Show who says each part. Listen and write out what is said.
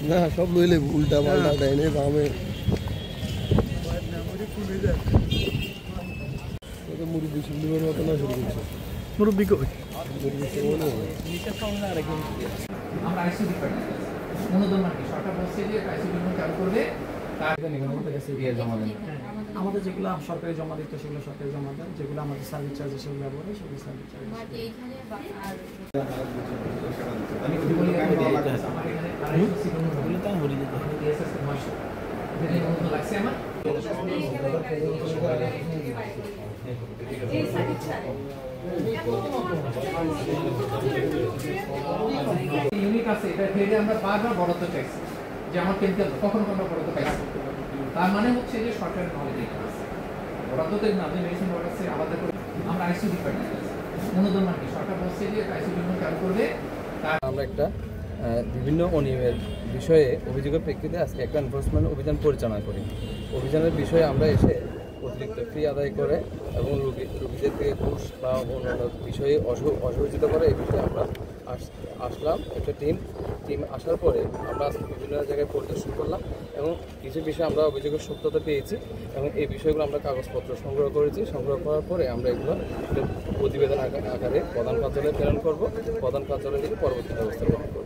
Speaker 1: না সব লইলে উল্টা পাল্টা দেয় না বামে মুরব্বী সুন্দর মতো না শুরু করছে মুরব্বী কই
Speaker 2: আমরা আইসি ডিপার্টমেন্ট অনুদান মার্কেট সরকার বলছে যে আইসি ডিপার্টমেন্ট চালু করবে তার জমা দেন
Speaker 3: আমাদের যেগুলো সরকারি জমা দিতে সেগুলো সরকারি জমা দেন, যেগুলো আমাদের সার্ভিস চার্জ সেগুলো ব্যবহার হয় সেগুলো সার্ভিস চার্জ।
Speaker 2: আমি কি বলি আমার এখানে আড়াইশো সিগন্যাল হলে তো হরি যেতে হবে ডিএসএস 900 এখানে অনুদান লাগছে আমার এই সার্ভিস চার্জ ইউনিট আছে এটা ফেলে আমরা বারবার বরাদ্দ চাইছি যে আমার কেমিক্যাল কখনো আমরা বরাদ্দ পাইছি, তার মানে হচ্ছে যে সরকারের নলেজ আছে বরাদ্দতে না যে মেডিসিন বরাদ্দ আছে আলাদা করে আমরা আইসি ডিপার্টমেন্ট অনুদান মার্কেট সরকার বলছে যে আইসি ডিপার্টমেন্ট চালু করবে।
Speaker 4: আমরা একটা বিভিন্ন অনিয়মের বিষয়ে অভিযোগের প্রেক্ষিতে আজকে একটা এনফোর্সমেন্ট অভিযান পরিচালনা করি। অভিযানের বিষয়ে আমরা এসে অতিরিক্ত ফি আদায় করে এবং রোগীদের থেকে ঘুষ বা অন্যান্য বিষয়ে অসহযোগিতা করে এই বিষয়ে আমরা আসলাম। একটা টিম আসার পরে আমরা বিভিন্ন জায়গায় পরিদর্শন করলাম এবং কিছু বিষয়ে আমরা অভিযোগের সত্যতা পেয়েছি এবং এই বিষয়গুলো আমরা কাগজপত্র সংগ্রহ করেছি। সংগ্রহ করার পরে আমরা এগুলো প্রতিবেদন আকারে প্রধান কার্যালয়ে প্রেরণ করব। প্রধান কার্যালয় থেকে পরবর্তী ব্যবস্থা গ্রহণ করব।